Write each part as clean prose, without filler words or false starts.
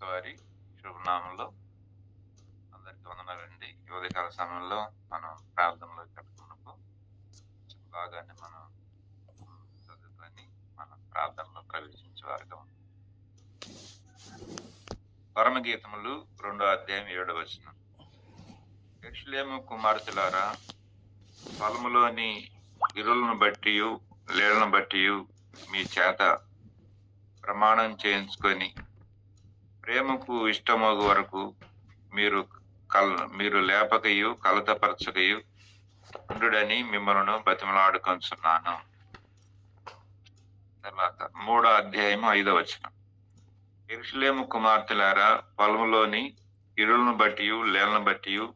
వారి శుభనామంలో అందరికీ వందనాలండి. ఈ ఉదయకాల సమయంలో మనం ప్రార్థనలో కలుపుకున్నప్పుడు బాగానే మనం చదువుకొని మనం ప్రార్థనలో ప్రవేశించేవారుగా ఉన్నాం. పరమగీతములు 2వ అధ్యాయం 7వ వచనం. యెరూషలేము కుమార్తెలారా, పొలములోని ఇరులను బట్టియు లేళ్లను బట్టియు మీ చేత ప్రమాణం చేయించుకొని ప్రేమకు ఇష్టమగు వరకు మీరు మీరు లేపకయు కలతపరచకయు ఉండుడని మిమ్మల్ని బతిమలాడుకొంచున్నాను. తర్వాత 3వ అధ్యాయం 5వ వచనం. యెరూషలేము కుమార్తెలారా, పొలములోని ఇరులను బట్టియు లేళ్లను బట్టియు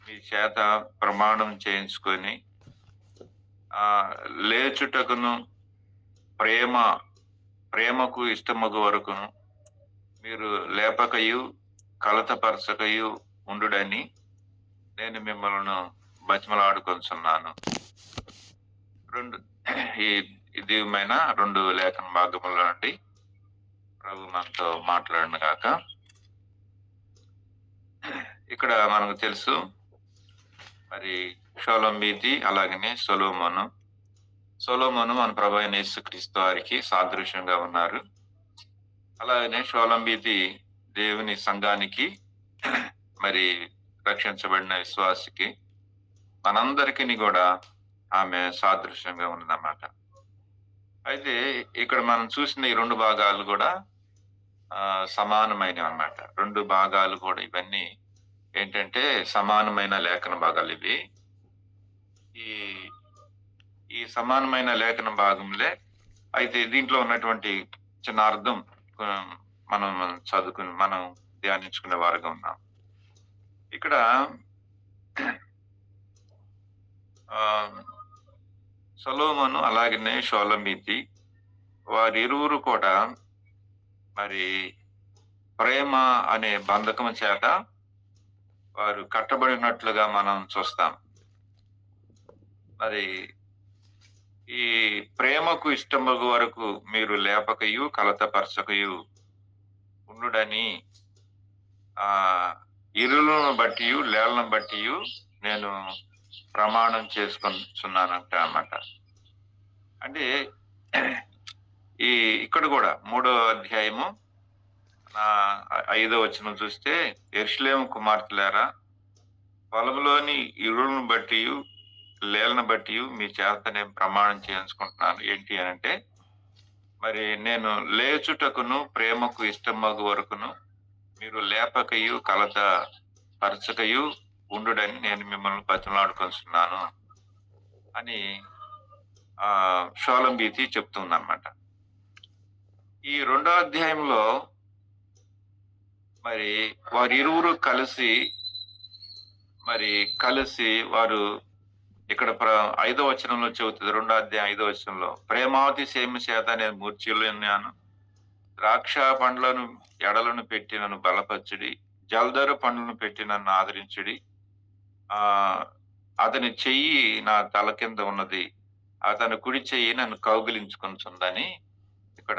మీ చేత ప్రమాణం చేయించుకొని లేచుటకును ప్రేమకు ఇష్టమగు వరకును మీరు లేపకయు కలతపరచకయు ఉండుడని నేను మిమ్మల్ని బతిమలాడుకొంచున్నాను. ఈ దివ్యమైన 2 లేఖన భాగముల నుండి ప్రభు మనతో మాట్లాడిన గాక. ఇక్కడ మనకు తెలుసు, మరి షోలంబీతి అలాగనే సొలొమోను మన ప్రభు అయిన యేసుక్రీస్తు వారికి సాదృశ్యంగా ఉన్నారు. అలాగనే షోలంబీతి దేవుని సంఘానికి, మరి రక్షించబడిన విశ్వాసికి, మనందరికీ కూడా ఆమె సాదృశ్యంగా ఉన్నదన్నమాట. అయితే ఇక్కడ మనం చూసిన ఈ 2 భాగాలు కూడా సమానమైనవి అన్నమాట. 2 భాగాలు కూడా ఇవన్నీ ఏంటంటే సమానమైన లేఖన భాగాలు ఇవి. ఈ సమానమైన లేఖన భాగంలే. అయితే దీంట్లో ఉన్నటువంటి చిన్న అర్థం మనం చదువుకుని మనం ధ్యానించుకునే వారుగా ఉన్నాం. ఇక్కడ సొలొమోను అలాగనే షోలంబీతి వారిరువురు కూడా మరి ప్రేమ అనే బంధకం చేత వారు కట్టబడినట్లుగా మనం చూస్తాం. మరి ఈ ప్రేమకు ఇష్టమగు వరకు మీరు లేపకయు కలతపరచకయు ఉండుడని ఇరులను బట్టియు లేళ్లను బట్టియు నేను ప్రమాణం చేసుకుంటున్నానంట అన్నమాట. అంటే ఇక్కడ కూడా 3వ అధ్యాయము 5వ వచనం చూస్తే, యెరూషలేము కుమార్తెలారా, పొలములోని ఇరులను బట్టియు లేళ్లను బట్టియు మీ చేత నేను ప్రమాణం చేయించుకుంటున్నాను. ఏంటి అని అంటే, మరి నేను లేచుటకును ప్రేమకు ఇష్టమగు వరకును మీరు లేపకయు కలత పరచకయు ఉండుడని నేను మిమ్మల్ని బతిమలాడుకొంచున్నాను అని షోలంబీతి చెప్తుందన్నమాట. ఈ 2వ అధ్యాయంలో మరి వారిరువురు కలిసి వారు ఇక్కడ 5వ వచనంలో చెబుతుంది. 2వ అధ్యాయం 5వ వచనంలో, ప్రేమాతిశయము చేత నేను మూర్ఛిల్లున్నాను, ద్రాక్ష పండ్లను ఎడలను పెట్టి నన్ను బలపరచుడి, జల్దరు పండ్లను పెట్టి నన్ను ఆదరించుడి, అతని చెయ్యి నా తల కింద ఉన్నది, అతని కుడి చెయ్యి నన్ను కౌగిలించుకుంటుందని ఇక్కడ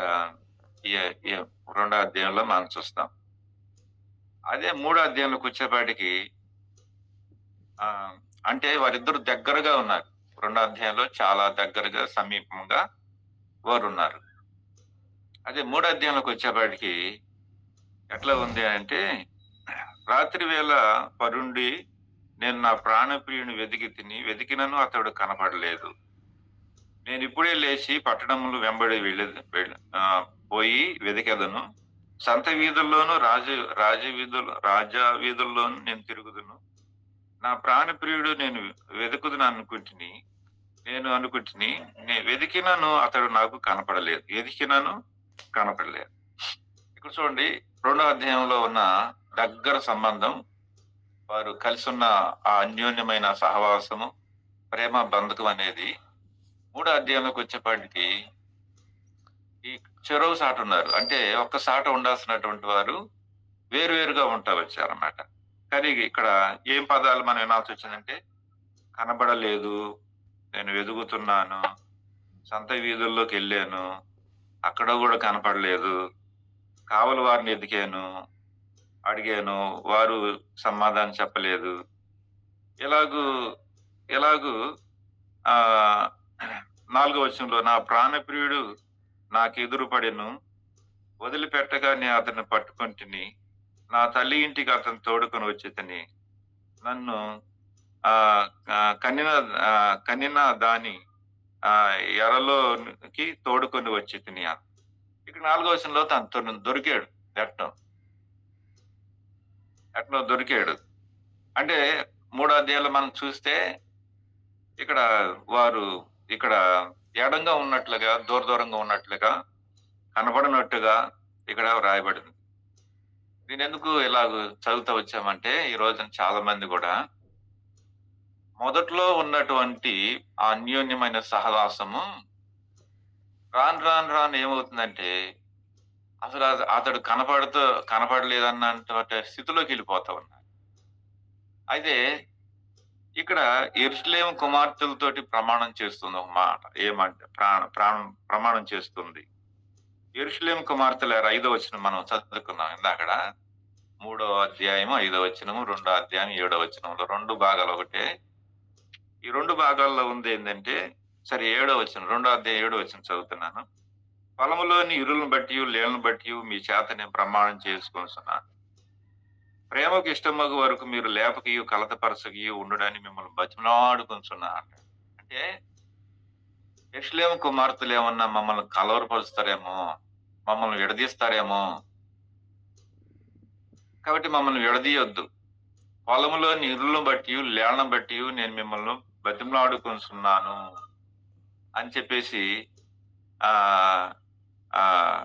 2వ అధ్యాయంలో మనం చూస్తాం. అదే 3వ అధ్యాయంలోకి వచ్చేపాటికి అంటే వారిద్దరు దగ్గరగా ఉన్నారు. 2వ అధ్యాయంలో చాలా దగ్గరగా సమీపంగా వారు ఉన్నారు. అదే 3వ అధ్యాయంలోకి వచ్చేపాటికి ఎట్లా ఉంది అంటే, రాత్రి వేళ పరుండి నేను నా ప్రాణప్రియుని వెతికినను అతడు కనపడలేదు. నేను ఇప్పుడే లేచి పట్టణములు వెంబడి పోయి వెతికెదను, సంత వీధుల్లోను రాజా వీధుల్లోను నేను తిరుగుదును. నా ప్రాణప్రియుడు నేను అనుకుంటుని వెతికినను అతడు నాకు కనపడలేదు. ఇక్కడ చూడండి, 2వ అధ్యాయంలో ఉన్న దగ్గర సంబంధం, వారు కలిసి ఉన్న ఆ అన్యోన్యమైన సహవాసము, ప్రేమ బంధకం అనేది 3వ అధ్యాయంలోకి వచ్చేపాటికి ఈ చెరవు సాట ఉన్నారు. అంటే ఒక్క సాట ఉండాల్సినటువంటి వారు వేరువేరుగా వచ్చారన్నమాట. కానీ ఇక్కడ ఏం పదాలు మనం వినాల్సి వచ్చిందంటే, కనబడలేదు, నేను వెతుకుతున్నాను, సంత వీధుల్లోకి వెళ్ళాను, అక్కడ కూడా కనపడలేదు, కావలి వారిని ఎదికాను, అడిగాను. వారు సమాధానం చెప్పలేదు. ఎలాగూ ఎలాగూ ఆహ్, 4 వచనంలో నా ప్రాణప్రియుడు నాకెదురు పడెను. వదిలిపెట్టగా నే అతన్ని పట్టుకొంటిని. నా తల్లి ఇంటికి అతన్ని తోడుకొని వచ్చితిని. నన్ను ఆహ్, ఆహ్, కనిన కనిన దాని ఎరలోనికి తోడుకొని వచ్చితిని. ఇక్కడ 4 వచనంలో తను దొరికాడు. ఎట్నో, ఎట్నో దొరికాడు. అంటే మూడో అధ్యాయంలో మనం చూస్తే ఇక్కడ వారు ఇక్కడ ఎడంగా ఉన్నట్లుగా, దూరంగా ఉన్నట్లుగా, కనపడనట్టుగా ఇక్కడ వ్రాయబడింది. దీన్నెందుకు ఇలాగ చదువుతా వచ్చామంటే, ఈ రోజున చాలా మంది గూడా మొదట్లో ఉన్నటువంటి ఆ అన్యోన్యమైన సహవాసము రాను ఏమవుతుందంటే, అతడు కనపడలేదన్నంత స్థితిలోకెళ్ళిపోతా ఉన్నారు. అయితే ఇక్కడ యెరూషలేము కుమార్తెలతోటి ప్రమాణం చేస్తుంది ఒక మాట. ఏమంటే ప్రమాణం చేస్తుంది. యెరూషలేము కుమార్తెలారా 5వ వచనం మనం చదువుకున్నాం ఇందాకడ. 3వ అధ్యాయం 5వ వచనము, 2వ అధ్యాయం 7వ వచనంలో 2 భాగాలు ఒకటే. ఈ 2 భాగాల్లో ఉందేందంటే సరే 7వ వచనం, 2వ అధ్యాయం 7వ వచనం చదువుతున్నాను. పొలములోని ఇరులను బట్టియు, లేళ్లను బట్టియు మీ చేత నేను ప్రమాణం చేసుకొనుచున్నాను. ప్రేమకు ఇష్టమగు వరకు మీరు లేపకియు, కలతపరచకియు ఉండుడని మిమ్మల్ని బతిమిలాడుకొనుచున్నా అంటాడు. అంటే యెరూషలేము కుమార్తెలేమన్నా మమ్మల్ని కలవరపరుస్తారేమో, మమ్మల్ని విడదీస్తారేమో, కాబట్టి మమ్మల్ని విడదీయొద్దు. పొలములోని ఇరులను బట్టియు, లేళ్లను బట్టియు నేను మిమ్మల్ని బతిమిలాడుకొనుచున్నాను అని చెప్పేసి ఆహ్, ఆహ్,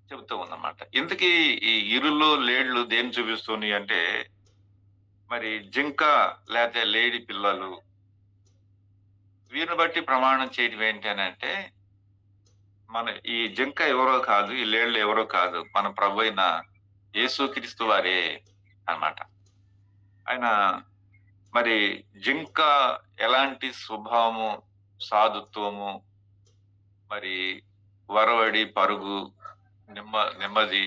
చెబుతూ ఉందన్నమాట. ఇంతకీ ఈ ఇరులు, లేళ్లు దేన్ని చూపిస్తున్నాయి అంటే, మరి జింక లేతే లేడి పిల్లలు వీరిని బట్టి ప్రమాణం చేయడం ఏంటి అనంటే, మన ఈ జింక ఎవరో కాదు, ఈ లేళ్ళు ఎవరో కాదు. మన ప్రభువైన యేసుక్రీస్తు వారే అన్నమాట. ఆయన మరి జింక ఎలాంటి స్వభావము, సాధుత్వము, మరి వరవడి, పరుగు, నెమ్మది,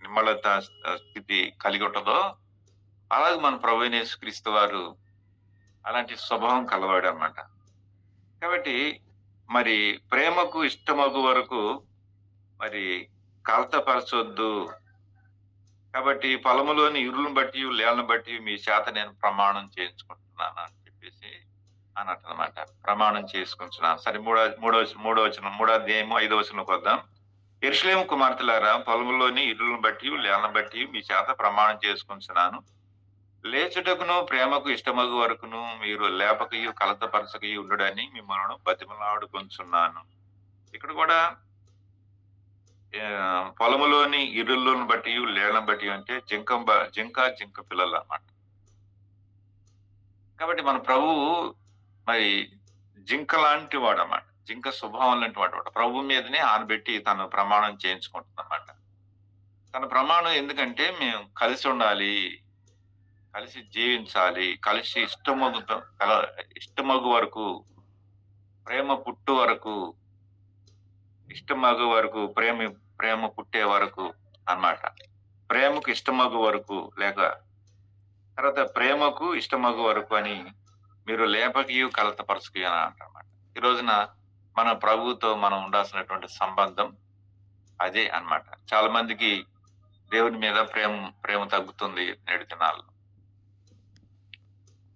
నిమ్మళత స్థితి కలిగి ఉంటదో, అలాగే మన ప్రభువైన యేసుక్రీస్తు వారు అలాంటి స్వభావం కలవాడన్నమాట. కాబట్టి మరి ప్రేమకు ఇష్టమగు వరకు మరి కలతపరచొద్దు. కాబట్టి పొలములోని ఇరులను బట్టి, లేళ్ళను బట్టి మీ చేత నేను ప్రమాణం చేయించుకుంటున్నాను అని చెప్పేసి అన్నట్టనమాట. ప్రమాణం చేసుకుంటున్నాను. సరే మూడో వచనం, మూడో అధ్యాయము 5వ వచనంలోకి వద్దాం. యెరూషలేము కుమార్తెలారా, పొలములోని ఇరులను బట్టి, లేళ్ళను బట్టి మీ చేత ప్రమాణం చేసుకుంటున్నాను. లేచుటకును ప్రేమకు ఇష్టమగు వరకును మీరు లేపకయు, కలతపరచకయు ఉండుడని మిమ్మల్ని బతిమలాడుకొనుచున్నాను. ఇక్కడ కూడా పొలములోని ఇరులను బట్టి, లేళ్లను బట్టి అంటే జింక పిల్లలన్నమాట. కాబట్టి మన ప్రభువు మరి జింక లాంటి వాడన్నమాట. జింక స్వభావం లాంటి వాడు. ప్రభువు మీదనే ఆనబెట్టి తను ప్రమాణం చేయించుకుంటుందన్నమాట. తన ప్రమాణం ఎందుకంటే మేము కలిసి ఉండాలి, కలిసి జీవించాలి, కలిసి ఇష్టమగు వరకు, ప్రేమ పుట్టు వరకు, ఇష్టమగు వరకు, ప్రేమ పుట్టే వరకు అన్నమాట. ప్రేమకు ఇష్టమగు వరకు లేక తర్వాత ప్రేమకు ఇష్టమగు వరకు అని మీరు లేపకియు, కలతపరచకియు అని అంటారన్నమాట. ఈ రోజున మన ప్రభువుతో మనం ఉండాల్సినటువంటి సంబంధం అదే అన్నమాట. చాలా మందికి దేవుని మీద ప్రేమ తగ్గుతుంది నేటి దినాల్లో.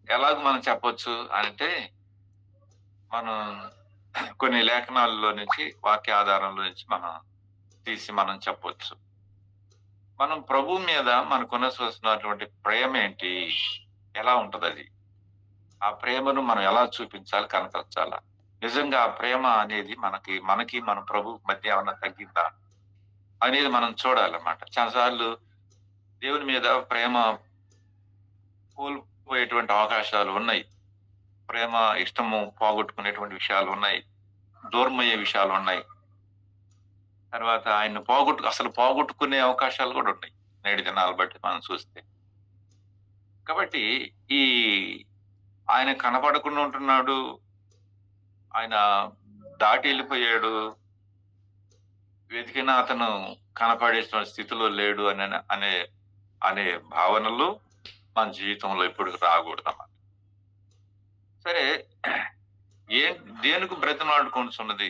ఎలాగ మనం చెప్పొచ్చు అంటే, మనం కొన్ని లేఖనాల్లో నుంచి, వాక్య ఆధారంలో నుంచి మనం చెప్పొచ్చు. మనం ప్రభువు మీద మనకున్నటువంటి ప్రేమ ఏంటి? ఎలా ఉంటదది? ఆ ప్రేమను మనం ఎలా చూపించాలి, కనపరచాలా? నిజంగా ఆ ప్రేమ అనేది మనకి మన ప్రభువుకి మధ్య ఏమన్నా తగ్గిందా? అనేది మనం చూడాలన్నమాట. చాలా సార్లు దేవుని మీద ప్రేమ కోల్పోయేటువంటి అవకాశాలు ఉన్నాయి. ప్రేమ, ఇష్టము పోగొట్టుకునేటువంటి విషయాలున్నాయి. దూరమయ్యే విషయాలున్నాయి. తర్వాత ఆయన్ని అసలు పోగొట్టుకునే అవకాశాలు గూడా ఉన్నాయి. నేటి దినాలు బట్టి మనం చూస్తే. కాబట్టి ఈ ఆయన కనపడకుండా ఉంటున్నాడు. ఆయన దాటి ఎళ్ళిపోయాడు. వెతికినా అతను కనపడేటువంటి స్థితిలో లేడు అనే అనే అనే భావనలు మన జీవితంలో ఎప్పుడు రాకూడదన్నమాట. సరే, ఏ దేనికి బ్రతిమలాడుకొనుచున్నది?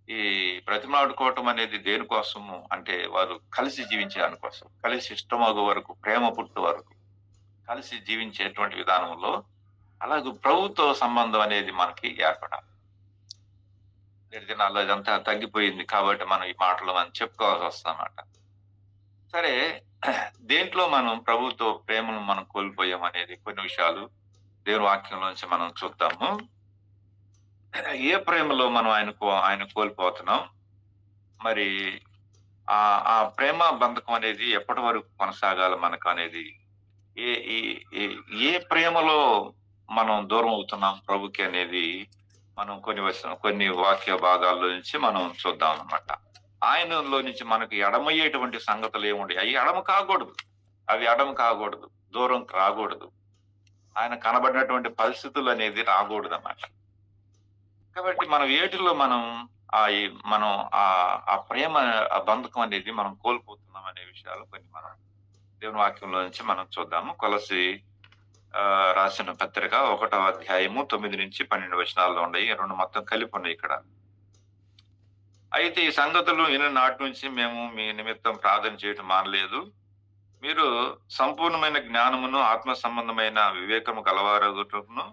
ఈ బ్రతిమలాడుకోవటం అనేది దేనికోసము అంటే, వారు కలిసి జీవించే దానికోసం. కలిసి ఇష్టమగు వరకు, ప్రేమ పుట్టు వరకు, కలిసి జీవించేటువంటి విధానంలో అలాగే ప్రభుతో సంబంధం అనేది మనకి ఏర్పడాలి. నేటి దినాల్లో ఇదంతా తగ్గిపోయింది కాబట్టి మనం ఈ మాటలు మనం చెప్పుకోవాల్సి వస్తుందన్నమాట. సరే, దేంట్లో మనం ప్రభుతో ప్రేమను మనం కోల్పోయాం అనేది కొన్ని విషయాలు దేవుని వాక్యంలోంచి మనం చూద్దాము. ఏ ప్రేమలో మనం ఆయన కోల్పోతున్నాం? మరి ఆ ప్రేమ బంధకం అనేది ఎప్పటి వరకు కొనసాగాలి మనకు అనేది, ఏ ఈ ఏ ప్రేమలో మనం దూరం అవుతున్నాం ప్రభుకి అనేది మనం కొన్ని వాక్య భాగాల్లో నుంచి మనం చూద్దాం అన్నమాట. ఆయనలో నుంచి మనకు ఎడమయ్యేటువంటి సంగతులు ఏముంటాయి? అవి ఎడమ కాకూడదు, దూరం రాకూడదు. ఆయన కనబడినటువంటి పరిస్థితులు అనేది రాకూడదు అన్నమాట. కాబట్టి మనం వేటిలో మనం ఆ ప్రేమ, ఆ బంధకం అనేది మనం కోల్పోతున్నాం అనే విషయాలు కొన్ని మనం దేవుని వాక్యంలో నుంచి మనం చూద్దాము. కొలసి రాసిన పత్రిక 1వ అధ్యాయము 9-12 వచనాల్లో ఉన్నాయి. 2 మొత్తం కలిపి ఉన్నాయి ఇక్కడ. అయితే ఈ సంగతులు విన్న నాటి నుంచి మేము మీ నిమిత్తం ప్రార్థన చేయటం మానలేదు. మీరు సంపూర్ణమైన జ్ఞానమును, ఆత్మ సంబంధమైన వివేకము గలవారగుటకును,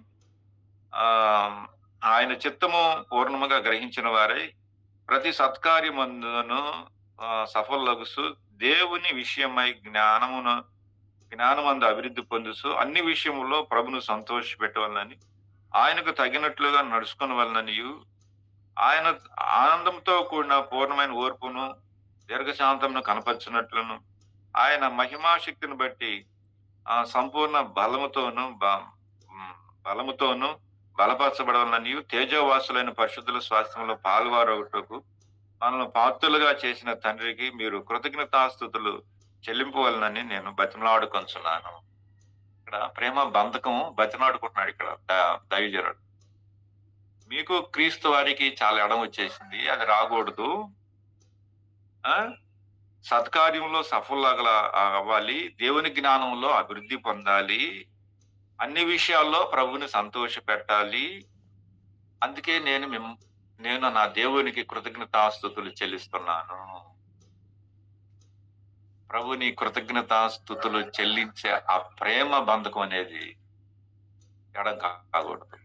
ఆయన చిత్తము పూర్ణముగా గ్రహించిన వారై ప్రతి సత్కార్యమందును సఫలగుసు దేవుని విషయమై జ్ఞానమందు అభివృద్ధి పొందుసు అన్ని విషయములో ప్రభును సంతోష పెట్టవలనని, ఆయనకు తగినట్లుగా నడుచుకుని వలననియు, ఆయన ఆనందంతో కూడిన పూర్ణమైన ఓర్పును దీర్ఘశాంతమును కనపరచినట్లును, ఆయన మహిమాశక్తిని బట్టి సంపూర్ణ బలముతోను బలపరచబడవలననియు, తేజోవాసులైన పరిశుద్ధుల స్వాస్థ్యంలో పాల్వారొకటకు మనల్ని పాత్రులుగా చేసిన తండ్రికి మీరు కృతజ్ఞతాస్తుతులు చెల్లింపవలనని నేను బతిమలాడుకొంచున్నాను. ఇక్కడ ప్రేమ బంధకం బతిమలాడుకుంటున్నాడు ఇక్కడ దైవజనుడు. మీకు క్రీస్తు వారికి చాలా ఎడం వచ్చేసింది, అది రాకూడదు. సత్కార్యంలో అవ్వాలి, దేవుని జ్ఞానంలో అభివృద్ధి పొందాలి, అన్ని విషయాల్లో ప్రభుని సంతోష పెట్టాలి. అందుకే నేను నా దేవునికి కృతజ్ఞతాస్తుతులు చెల్లిస్తున్నాను. ప్రభుని కృతజ్ఞతాస్తుతులు చెల్లించే ఆ ప్రేమ బంధకం అనేది ఎడం కాకూడదు.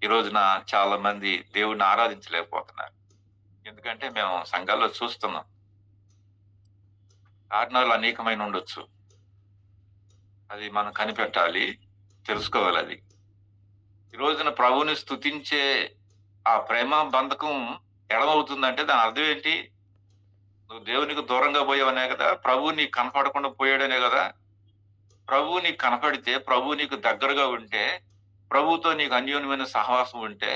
ఈ రోజున చాలా మంది దేవుడిని ఆరాధించలేకపోతున్నారు. ఎందుకంటే మేము సంఘాల్లో చూస్తున్నాం. కారణాలు అనేకమైన ఉండొచ్చు, అది మనం కనిపెట్టాలి, తెలుసుకోవాలి. అది ఈ రోజున ప్రభుని స్తుతించే ఆ ప్రేమ బంధకం ఎడమవుతుందంటే దాని అర్థం ఏంటి? నువ్వు దేవునికి దూరంగా పోయావనే కదా, ప్రభు నీకు కనపడకుండా పోయాడనే కదా. ప్రభు నీకు కనపడితే, ప్రభు నీకు దగ్గరగా ఉంటే, ప్రభుతో నీకు అన్యోన్యమైన సహవాసం ఉంటే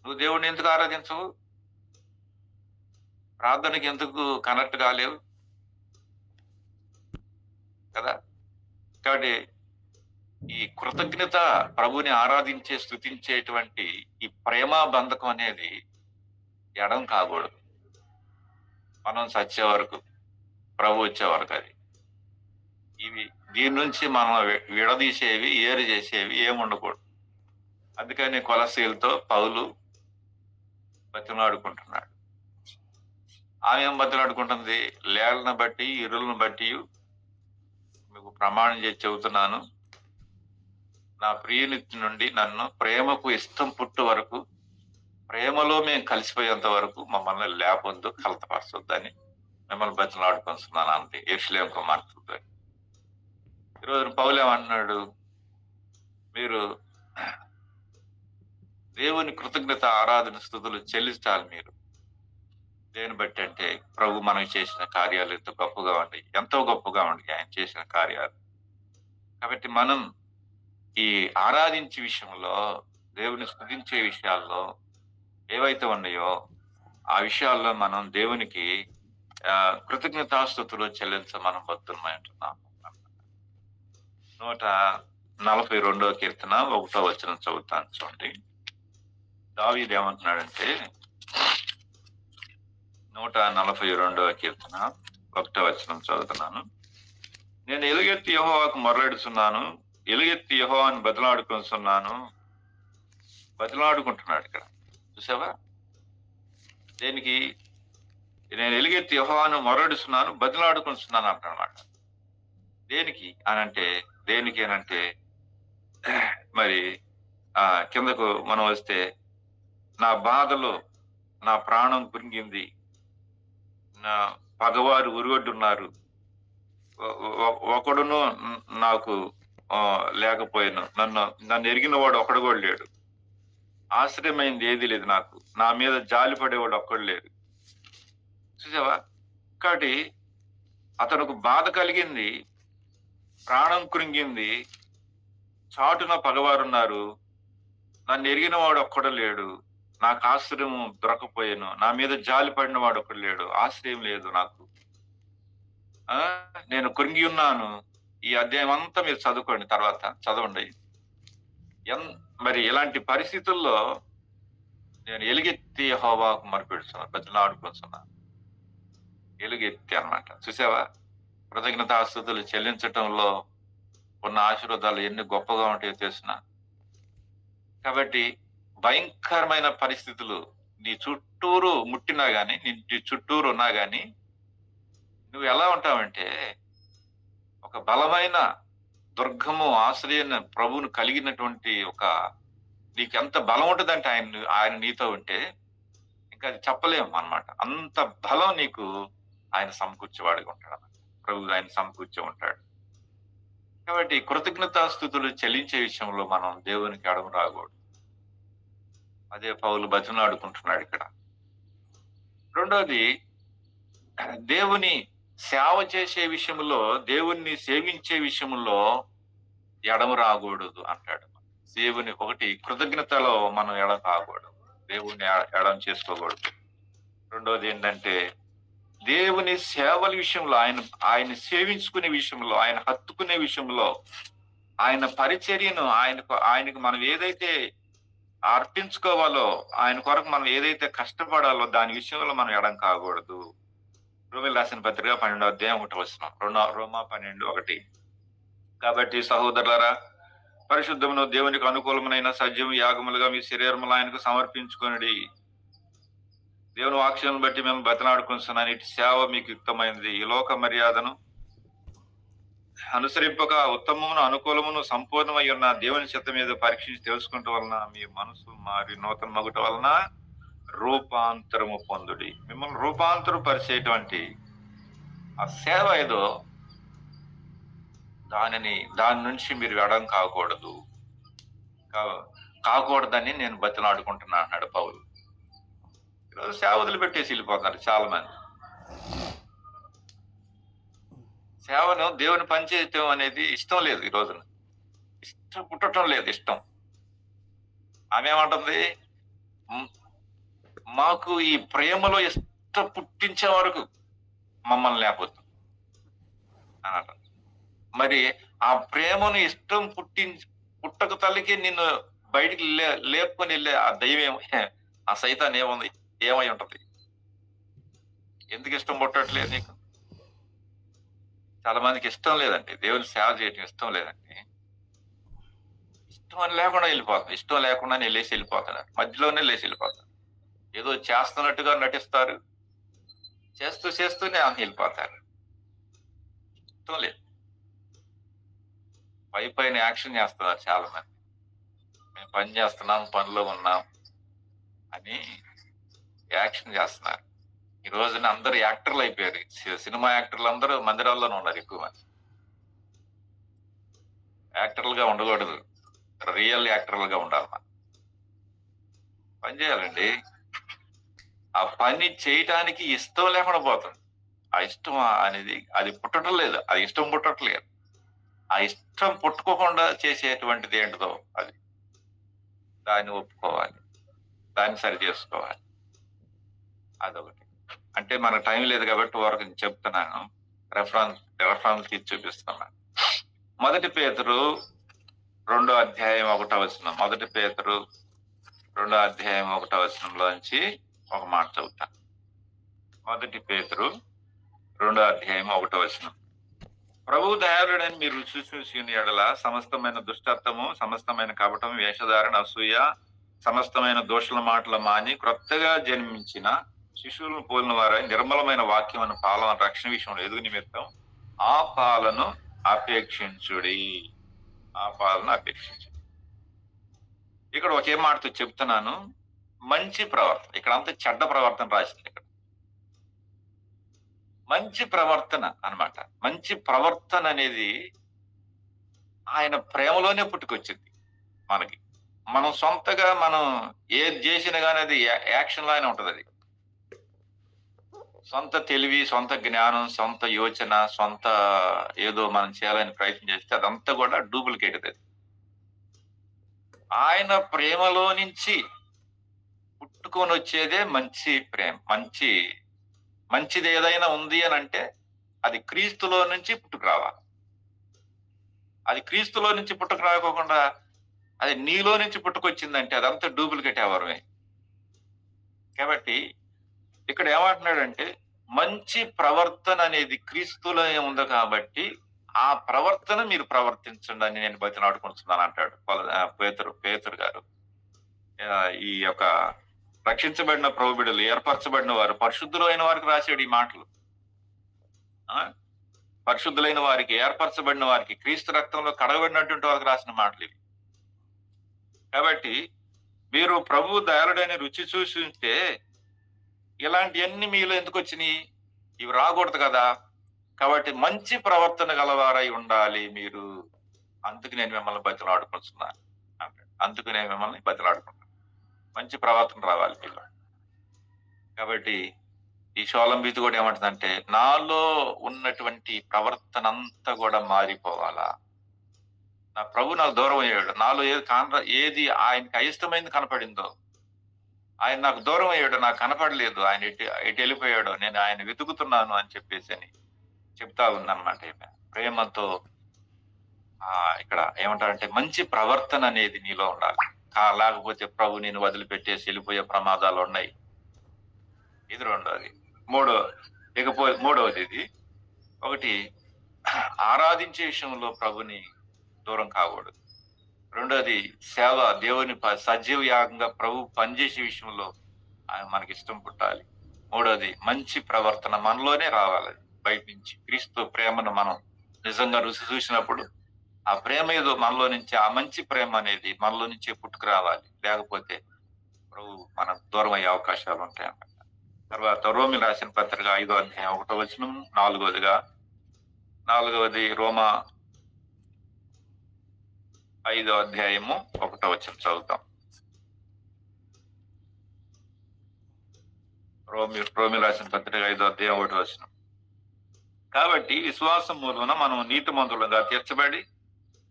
నువ్వు దేవుడిని ఎందుకు ఆరాధించవు? ప్రార్థనకి ఎందుకు కనెక్ట్ కాలేవు కదా? కాబట్టి ఈ కృతజ్ఞత, ప్రభుని ఆరాధించే స్తుతించేటువంటి ఈ ప్రేమ బంధకం అనేది ఎడం కాకూడదు. మనం చచ్చే వరకు, ప్రభు వచ్చే వరకు అది. దీని నుంచి మనం విడదీసేవి, ఏరు చేసేవి ఏముండకూడదు. అందుకని కొలసీలతో పౌలు బతిమలాడుకుంటున్నాడు. ఆమె ఏం బతిమలాడుకుంటుంది? లేళ్లను బట్టి, ఇరులను బట్టి మీకు ప్రమాణం చేసి చెబుతున్నాను, నా ప్రియుని నుండి నన్ను ప్రేమకు ఇష్టం పుట్టు వరకు, ప్రేమలో మేము కలిసిపోయేంత వరకు మమ్మల్ని లేపొద్దు, కలతపరచొద్దని మిమ్మల్ని బతిమలాడుకొస్తున్నాను అంతే, యెరూషలేము కుమార్తెలతో. ఈరోజు పౌలు ఏమంటున్నాడు? మీరు దేవుని కృతజ్ఞత, ఆరాధన, స్తుతులు చెల్లించాలి. మీరు దేని బట్టి అంటే, ప్రభు మనకి చేసిన కార్యాలు ఎంతో గొప్పగా ఉన్నాయి, ఆయన చేసిన కార్యాలు. కాబట్టి మనం ఈ ఆరాధించే విషయంలో, దేవుని స్తుతించే విషయాల్లో ఏవైతే ఉన్నాయో ఆ విషయాల్లో మనం దేవునికి కృతజ్ఞతాస్తుతులు మనం బద్దులమై ఉంటున్నాము. 142వ కీర్తన 1వ వచనం చదువుతాను చూడండి. దావీదు ఏమంటున్నాడంటే, 142వ కీర్తన ఒకటో వచనం చదువుతున్నాను. నేను ఎలుగెత్తి యెహోవాకు మొర్రెడుచున్నాను, ఎలుగెత్తి యెహోవాను బతిలాడుకుంటున్నాడు ఇక్కడ. చూసావా? దేనికి? నేను ఎలుగెత్తి యెహోవాను మొర్రెడుచున్నాను, బతిలాడుకుంటున్నాను అంటాడన్నమాట. దేనికి అనంటే మరి కిందకు మనం వస్తే, నా బాధలో నా ప్రాణం కృంగింది, నా పగవారు ఉరుగొడ్డున్నారు, ఒకడును నాకు లేకపోయాను, నన్ను ఎరిగిన వాడు ఒకడు కూడా లేడు, ఆశ్రయమైంది ఏది లేదు, నాకు నా మీద జాలి పడేవాడు ఒక్కడు లేడు. చూసావా? కాబట్టి అతనికి బాధ కలిగింది, ప్రాణం కృంగింది, చాటున పగవారున్నారు, నన్ను ఎరిగిన వాడు ఒక్కడు లేడు, నాకు ఆశ్రయం దొరకపోయాను, నా మీద జాలి పడిన వాడు ఒకడు లేడు, ఆశ్రయం లేదు నాకు, నేను కృంగి ఉన్నాను. ఈ అధ్యాయం అంతా మీరు చదువుకోండి, తర్వాత చదవండి. మరి ఇలాంటి పరిస్థితుల్లో నేను ఎలుగెత్తి యెహోవాకు మొరపెడుతున్నాను, బతిలాడుకుంటున్నాను. ఎలుగెత్తి అన్నమాట. చూసావా? కృతజ్ఞతాస్తుతులు చెల్లించటంలో ఉన్న ఆశీర్వాదాలు ఎన్ని గొప్పగా ఉంటాయో తెలిసిన. కాబట్టి భయంకరమైన పరిస్థితులు నీ చుట్టూరు ముట్టినా గాని, నీ చుట్టూరు ఉన్నా గాని, నువ్వు ఎలా ఉంటావంటే, ఒక బలమైన దుర్గము ఆశ్రయన ప్రభువును కలిగినటువంటి నీకు ఎంత బలం ఉంటుందంటే ఆయన నీతో ఉంటే ఇంకా అది చెప్పలేము అన్నమాట. అంత బలం నీకు ఆయన సమకూర్చేవాడిగా ఉంటాడు అన్నమాట. ప్రభు ఆయన సమకూర్చే ఉంటాడు. కాబట్టి కృతజ్ఞతాస్తుతులు చెల్లించే విషయంలో మనం దేవునికి అడుగు రాకూడదు. అదే పౌలు బతిమలాడుకుంటున్నాడు ఇక్కడ. రెండోది, దేవుని సేవ చేసే విషయంలో, దేవుణ్ణి సేవించే విషయంలో ఎడము రాకూడదు అంటాడు. దేవుని కృతజ్ఞతలో మనం ఎడం కాకూడదు, దేవుణ్ణి ఎడం చేసుకోకూడదు. రెండోది ఏంటంటే, దేవుని సేవల విషయంలో, ఆయన సేవించుకునే విషయంలో, ఆయన హత్తుకునే విషయంలో, ఆయన పరిచర్యను ఆయనకు మనం ఏదైతే అర్పించుకోవాలో, ఆయన కొరకు మనం ఏదైతే కష్టపడాలో దాని విషయంలో మనం ఎడం కాకూడదు. రోమీయులకు రాసిన పత్రిక 12వ అధ్యాయం 1వ వచనం. రోమా 12:1. కాబట్టి సహోదరులారా, పరిశుద్ధమును దేవునికి అనుకూలమైన సజీవ యాగములుగా మీ శరీరములు ఆయనకు సమర్పించుకొనుడి. దేవుని వాక్యాలను బట్టి మేము బతిలాడుకుంటున్నాను, ఇటు సేవ మీకు యుక్తమైనది. ఈ లోక మర్యాదను అనుసరింపక ఉత్తమమును అనుకూలమును సంపూర్ణమై ఉన్న దేవుని చిత్త మీద పరీక్షించి తెలుసుకుంటూ వలన మీ మనసు మారి నూతన మగుట వలన రూపాంతరము పొందుడి. మిమ్మల్ని రూపాంతరం పరిచేటువంటి ఆ సేవ ఏదో దాని నుంచి మీరు ఎడం కాకూడదని నేను బతిలాడుకుంటున్నా అన్నాడు పౌలు. ఈరోజు సేవ వదిలిపెట్టేసి వెళ్ళిపోతున్నారు చాలా మంది. సేవను దేవుని పనిచేయటం అనేది ఇష్టం లేదు. ఈ రోజున ఇష్టం పుట్టడం లేదు. ఇష్టం ఆమె ఏమంటుంది, మాకు ఈ ప్రేమలో ఇష్టం పుట్టించే వరకు మమ్మల్ని లేకపోతుంది అని అంటుంది. మరి ఆ ప్రేమను ఇష్టం పుట్టక తల్లికి నిన్ను బయటికి లేపుకొని వెళ్ళే ఆ దైవం, ఆ సైతాన్ ఏమై ఉంటది? ఎందుకు ఇష్టం పుట్టట్లేదు నీకు? చాలా మందికి ఇష్టం లేదండి, దేవుని సేవ చేయటం ఇష్టం లేదండి. ఇష్టం అని లేకుండా వెళ్ళిపోతుంది. ఇష్టం లేకుండానే లేచి వెళ్ళిపోతున్నారు, మధ్యలోనే లేచి వెళ్ళిపోతారు. ఏదో చేస్తున్నట్టుగా నటిస్తారు, చేస్తూనే వెళ్ళిపోతారు. ఇష్టం లేదు. పైన యాక్షన్ చేస్తున్నారు చాలా మంది. మేము పని చేస్తున్నాం, పనిలో ఉన్నాం అని యాక్షన్ చేస్తున్నారు. ఈ రోజున అందరూ యాక్టర్లు అయిపోయారు. సినిమా యాక్టర్లు అందరూ మందిరాల్లోనే ఉన్నారు. ఎక్కువ మంది యాక్టర్లుగా ఉండకూడదు, రియల్ యాక్టర్లుగా ఉండాలి. మనం పని చేయాలండి. ఆ పని చేయటానికి ఇష్టం లేకుండా పోతుంది. ఆ ఇష్టం అనేది అది పుట్టడం లేదు, అది ఇష్టం పుట్టట్లేదు. ఆ ఇష్టం పుట్టుకోకుండా చేసేటువంటిది ఏంటిదో అది, దాన్ని ఒప్పుకోవాలి, దాన్ని సరి చేసుకోవాలి. అదొకటి. అంటే మనకు టైం లేదు కాబట్టి వరకు చెప్తున్నాను, రెఫరెన్స్ తీసి చూపిస్తున్నాను. 1 పేతురు 2వ అధ్యాయం 1వ వచనం. 1 పేతురు 2వ అధ్యాయం 1వ వచనంలోంచి ఒక మాట చదువుతాను. 1 పేతురు 2:1 ప్రభువు దయాళుడని మీరు రుచి చూసి ఎడల సమస్తమైన దుష్టత్వము, సమస్తమైన కపటం, వేషధారణ, అసూయ, సమస్తమైన దోషుల మాటలు మాని క్రొత్తగా జన్మించిన శిశువులను పోలిన వారై నిర్మలమైన వాక్యమైన పాలన రక్షణ విషయంలో ఎదుగు నిమిత్తం ఆ పాలను అపేక్షించుడి. ఆ పాలను అపేక్షించుడి. ఇక్కడ ఒకే మాటతో చెప్తున్నాను, మంచి ప్రవర్తన. ఇక్కడ అంతా చెడ్డ ప్రవర్తన రాసింది. ఇక్కడ మంచి ప్రవర్తన అన్నమాట. మంచి ప్రవర్తన అనేది ఆయన ప్రేమలోనే పుట్టుకొచ్చింది మనకి. మనం సొంతగా మనం ఏది చేసినా కానీ అది యాక్షన్ లానే ఉంటది. అది సొంత తెలివి, సొంత జ్ఞానం, సొంత యోచన, సొంత ఏదో మనం చేయాలని ప్రయత్నం చేస్తే అదంతా కూడా డూప్లికేట్. అది ఆయన ప్రేమలో నుంచి పుట్టుకొని వచ్చేదే మంచి ప్రేమ. మంచిది ఏదైనా ఉంది అని అంటే అది క్రీస్తులో నుంచి పుట్టుకు రావాలి. అది క్రీస్తులో నుంచి పుట్టుకు రాకోకుండా అది నీలో నుంచి పుట్టుకొచ్చిందంటే అదంతా డూప్లికేట్ ఎవరమే. కాబట్టి ఇక్కడ ఏమంటున్నాడంటే మంచి ప్రవర్తన అనేది క్రీస్తులో ఉంది కాబట్టి ఆ ప్రవర్తన మీరు ప్రవర్తించండి అని నేను బతిలాడుకుంటున్నాను అంటాడు పేతురు గారు. ఈ యొక్క రక్షించబడిన ప్రభు బిడ్డలు, ఏర్పరచబడిన వారు, పరిశుద్ధులైన వారికి రాశాడు ఈ మాటలు. పరిశుద్ధులైన వారికి, ఏర్పరచబడిన వారికి, క్రీస్తు రక్తంలో కడగబడినటువంటి వారికి రాసిన మాటలు ఇవి. కాబట్టి మీరు ప్రభు దయాళుడని రుచి చూసి ఉంటే ఇలాంటివన్నీ మీలో ఎందుకు వచ్చినాయి? ఇవి రాకూడదు కదా. కాబట్టి మంచి ప్రవర్తన గలవారై ఉండాలి మీరు. అందుకు నేను మిమ్మల్ని బతిలాడుకుంటున్నాను అంటాడు. అందుకు నేను మిమ్మల్ని బతిలాడుకుంటున్నాను. మంచి ప్రవర్తన రావాలి మీలో. కాబట్టి ఈ షోలంబీతి కూడా ఏమంటుందంటే నాలో ఉన్నటువంటి ప్రవర్తన అంతా కూడా మారిపోవాలా. నా ప్రభు నాకు దూరం అయ్యాడు. నాలో ఏది ఆయనకి అయిష్టమైంది కనపడిందో, ఆయన నాకు దూరం అయ్యాడు, నాకు కనపడలేదు, ఆయన ఎటు వెళ్ళిపోయాడో, నేను ఆయన వెతుకుతున్నాను అని చెప్పేసి అని చెప్తా ఉందన్నమాట. ప్రేమతో ఇక్కడ ఏమంటారంటే మంచి ప్రవర్తన అనేది నీలో ఉండాలి. లేకపోతే ప్రభు నేను వదిలిపెట్టేసి వెళ్ళిపోయే ప్రమాదాలు ఉన్నాయి. ఇది రెండోది. మూడవది ఇది. ఒకటి, ఆరాధించే విషయంలో ప్రభుని దూరం కాకూడదు. రెండోది, సేవ, దేవుని సజీవ యాగంగా ప్రభు పనిచేసే విషయంలో మనకి ఇష్టం పుట్టాలి. మూడోది, మంచి ప్రవర్తన మనలోనే రావాలి. బయట నుంచి క్రీస్తు ప్రేమను మనం నిజంగా రుచి చూసినప్పుడు ఆ ప్రేమ ఏదో మనలో నుంచి, ఆ మంచి ప్రేమ అనేది మనలో నుంచే పుట్టుకు రావాలి. లేకపోతే ప్రభు మనకు దూరం అయ్యే అవకాశాలు ఉంటాయన్నమాట. తర్వాత రోమిలు రాసిన పత్రిక 5:1 నాలుగవది రోమా 5:1 చదువుతాం. రోమిలు రాసిన పత్రిక 5:1. కాబట్టి విశ్వాసం మూలన మనం నీతిమంతులుగా తీర్చబడి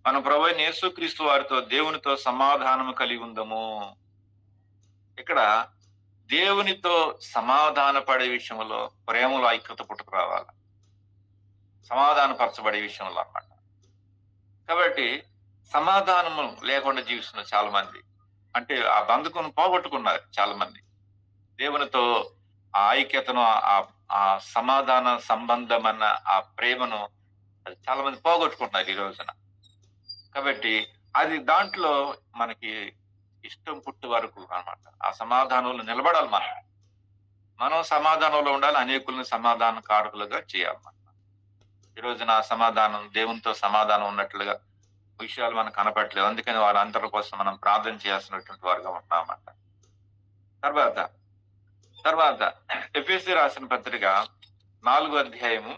మన ప్రభువైన యేసుక్రీస్తు వారితో దేవునితో సమాధానము కలిగి ఉందము. ఇక్కడ దేవునితో సమాధాన పడే విషయంలో ప్రేమలో ఐక్యత పుట్టుకు రావాలి. సమాధానపరచబడే విషయంలో అన్నమాట. కాబట్టి సమాధానము లేకుండా జీవిస్తున్న చాలా మంది, అంటే ఆ బంధకును పోగొట్టుకున్నారు చాలా మంది. దేవునితో ఆ ఐక్యతను, ఆ సమాధాన సంబంధం అన్న ఆ ప్రేమను చాలా మంది పోగొట్టుకుంటున్నారు ఈ రోజున. కాబట్టి అది దాంట్లో మనకి ఇష్టం పుట్టు వరకు అన్నమాట. ఆ సమాధానంలో నిలబడాలి. మనం సమాధానంలో ఉండాలి. అనేకులను సమాధాన కారకులుగా చేయాలన్నమాట. ఈ రోజున ఆ సమాధానం, దేవునితో సమాధానం ఉన్నట్లుగా విషయాలు మనకు కనపడట్లేదు. అందుకని వాళ్ళందరి కోసం మనం ప్రార్థన చేయాల్సినటువంటి వారుగా ఉంటామన్నమాట. తర్వాత ఎఫెసీ రాసిన పత్రిక 4:1.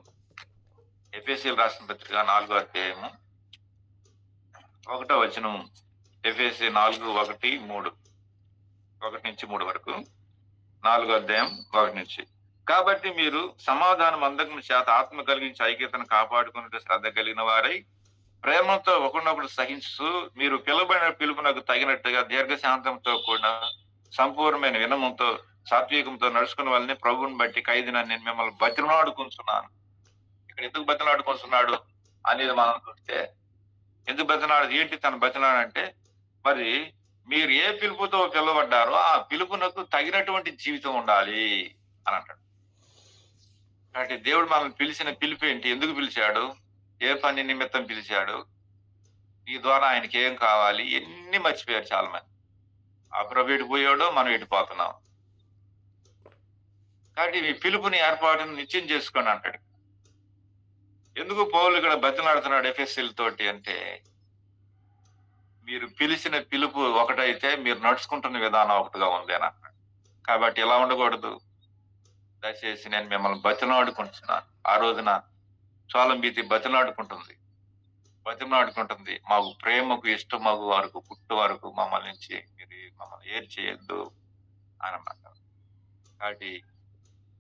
ఎఫెసీలు రాసిన పత్రిక 4:1 ఎఫెసీ 4:1-3 వరకు 4:1 కాబట్టి మీరు సమాధానం అందకం చేత ఆత్మ కలిగించి ఐక్యతను కాపాడుకునే శ్రద్ధ కలిగిన వారై ప్రేమతో ఒకరినొకరు సహించు మీరు పిలువబడిన పిలుపునకు తగినట్టుగా దీర్ఘశాంతంతో కూడిన సంపూర్ణమైన వినమంతో సాత్వికంతో నడుచుకున్న వాళ్ళని ప్రభువుని బట్టి ఖైదీన నేను మిమ్మల్ని బతిలాడుకుంటున్నాను. ఇక్కడ ఎందుకు బతిలాడుకుంటున్నాడు అనేది మనం చూస్తే, ఎందుకు బతిలాడు, ఏంటి తన బతిలాడు అంటే, మరి మీరు ఏ పిలుపుతో పిలువబడ్డారో ఆ పిలుపునకు తగినటువంటి జీవితం ఉండాలి అని అంటాడు. కాబట్టి దేవుడు మనల్ని పిలిచిన పిలుపు ఏంటి? ఎందుకు పిలిచాడు? ఏ పని నిమిత్తం పిలిచాడు? ఈ ద్వారా ఆయనకి ఏం కావాలి? ఇయన్నీ మర్చిపోయారు చాలా మంది. ఆ ప్రభు ఎటు పోయాడో మనం ఎటు పోతున్నాం. కాబట్టి మీ పిలుపుని ఏర్పాటుని నిశ్చయం చేసుకోండి అంటాడు. ఎందుకు పౌలు ఇక్కడ బతిమలాడుతున్నాడు ఎఫెసీయులతోటి అంటే, మీరు పిలిచిన పిలుపు ఒకటైతే మీరు నడుచుకుంటున్న విధానం ఒకటిగా ఉంది అని అన్నాడు. కాబట్టి ఇలా ఉండకూడదు. దయచేసి నేను మిమ్మల్ని బతిమలాడుకుంటున్నాను. ఆ రోజున సోలంబీతి బతిమలాడుకుంటుంది. బతిమలాడుకుంటుంది. మాకు ప్రేమకు ఇష్టమగు వరకు పుట్టు వరకు మమ్మల్ని నుంచి మీరు మమ్మల్ని ఏరు చేయొద్దు అనమాట. కాబట్టి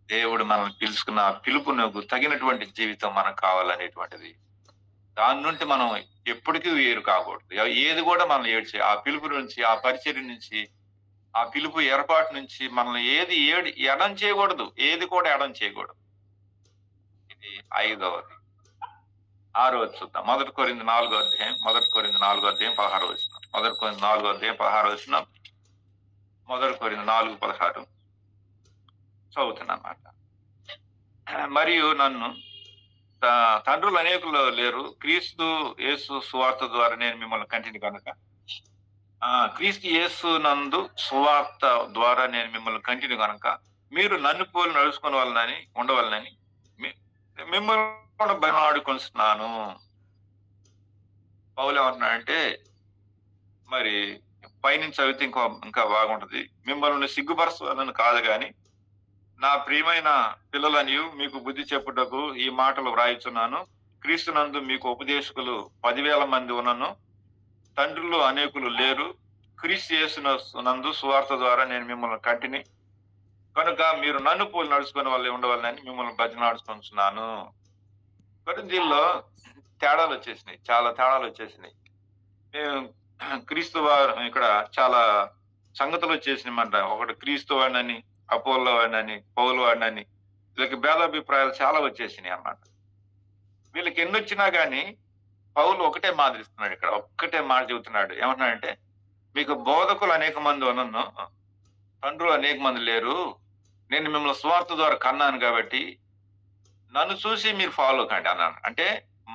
దేవుడు మనల్ని పిలుచుకున్న ఆ పిలుపునకు తగినటువంటి జీవితం మనకు కావాలనేటువంటిది. దాని నుండి మనం ఎప్పటికీ వేరు కాకూడదు. ఏది కూడా మనల్ని ఆ పిలుపు నుంచి, ఆ పరిచర్య నుంచి, ఆ పిలుపు ఏర్పాటు నుంచి మనల్ని ఎడం చేయకూడదు. ఏది కూడా ఎడం చేయకూడదు. ఇది 5వది. 6వది చూద్దాం. 1 కొరింథీ 4 అధ్యాయం, 1 కొరింథీ 4 అధ్యాయం 16 వచనం. 1 కొరింథీ 4 అధ్యాయం 16 వచనం. 1 కొరింథీ 4:16 చదువుతున్నమాట. మరియు నన్ను తండ్రులు అనేకులు లేరు, క్రీస్తు యేసు సువార్త ద్వారా నేను మిమ్మల్ని కంటిని కనుక. క్రీస్తు యేసు నందు సువార్త ద్వారా నేను మిమ్మల్ని కంటిని కనుక మీరు నన్ను పోలి నడుచుకునే వాళ్ళని ఉండవాలని మిమ్మల్ని బతిమలాడుకొనుచున్నాను. పౌలు ఏమంటున్నాడంటే, మరి పైనుంచి చదివితే ఇంకా బాగుంటది. మిమ్మల్ని సిగ్గుపరచాలని కాదు గాని, నా ప్రియమైన పిల్లలనియు మీకు బుద్ధి చెప్పుటకు ఈ మాటలు వ్రాయిచున్నాను. క్రీస్తునందు మీకు ఉపదేశకులు 10,000 మంది ఉన్నను, తండ్రులు అనేకులు లేరు. క్రీస్తు యేసునందు సువార్త ద్వారా నేను మిమ్మల్ని కంటిని కనుక మీరు నన్ను పోలి నడుచుకునే వాళ్ళు ఉండవాలని మిమ్మల్ని బతిమలాడుకొనుచున్నాను. కొరింథీయుల్లో తేడాలు వచ్చేసినాయి. చాలా తేడాలు వచ్చేసినాయి. క్రీస్తు వారు ఇక్కడ చాలా సంగతులు వచ్చేసినాయన్నమాట. ఒకటి క్రీస్తు వాడినని, అపోల్లో వాడినని, పౌలు వాడినని, వీళ్ళకి భేదాభిప్రాయాలు చాలా వచ్చేసినాయి అన్నమాట. వీళ్ళకి ఎన్ని వచ్చినా గానీ పౌలు ఒకటే మాదిరిస్తున్నాడు. ఇక్కడ ఒక్కటే మాట చెబుతున్నాడు. ఏమంటున్నాడంటే, మీకు బోధకులు అనేక మంది ఉన్నను, తండ్రులు అనేక మంది లేరు. నేను మిమ్మల్ని సువార్త ద్వారా కన్నాను కాబట్టి నన్ను చూసి మీరు ఫాలో కండి అన్నాను. అంటే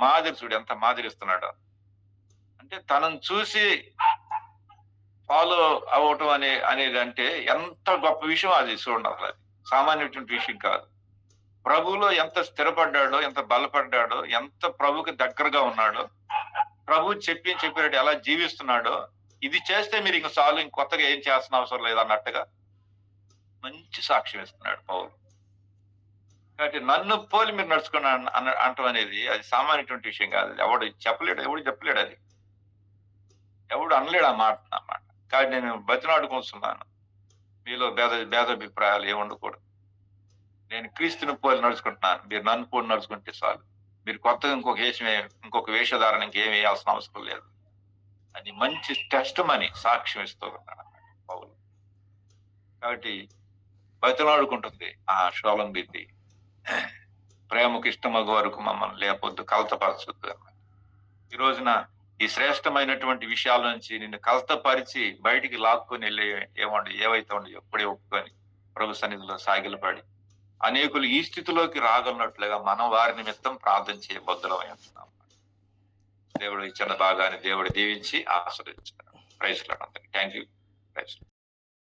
మాదిరి చూడు ఎంత మాదిరిస్తున్నాడు. అంటే తనను చూసి ఫాలో అవ్వటం అనేది అంటే ఎంత గొప్ప విషయం అది. చూడండి, అసలు అది సామాన్యటువంటి విషయం కాదు. ప్రభువులో ఎంత స్థిరపడ్డాడో, ఎంత బలపడ్డాడో, ఎంత ప్రభుకి దగ్గరగా ఉన్నాడో, ప్రభు చెప్పినట్టు ఎలా జీవిస్తున్నాడో, ఇది చేస్తే మీరు ఇంక చాలు, కొత్తగా ఏం చేయాల్సిన అవసరం లేదు అన్నట్టుగా మంచి సాక్ష్యం ఇస్తున్నాడు పౌలు. కాబట్టి నన్ను పోలి మీరు నడుచుకున్నాను అనటం అనేది అది సామాన్యటువంటి విషయం కాదు. ఎవడు చెప్పలేడు అది. ఎవడు అనలేడు ఆ మాట అన్నమాట. కాబట్టి నేను బతిమలాడుకొనుచున్నాను, మీలో భేదాభిప్రాయాలు ఏమి ఉండకూడదు. నేను క్రీస్తుని పోలి నడుచుకుంటున్నాను, మీరు నన్ను పోలి నడుచుకుంటే చాలు. మీరు కొత్తగా ఇంకొక వేషధారణ ఇంకేం వేయాల్సిన అవసరం లేదు అని మంచి టెస్టిమనీ సాక్ష్యం ఇస్తూ ఉన్నాడు పౌలు. కాబట్టి బతిమలాడుకుంటుంది ఆ సోలంబీతి, ప్రేమకు ఇష్టమగు వరకు మమ్మల్ని లేపొద్దు, కలతపరచొద్దు అన్నమాట. ఈ రోజున ఈ శ్రేష్టమైనటువంటి విషయాల నుంచి నిన్ను కలతపరిచి బయటికి లాక్కొని ఏవైతే ఉండో ఎప్పుడే ఒప్పుకొని ప్రభు సన్నిధిలో సాగిలపడి అనేకులు ఈ స్థితిలోకి రాగలనట్లుగా మనం వారి నిమిత్తం ప్రార్థన చేయబద్దులమై ఉంటున్నాం. దేవుడు ఇచ్చిన భాగాన్ని దేవుడు దీవించి ఆశీర్వదించున్నాడు. Praise Lord. Thank you. Praise.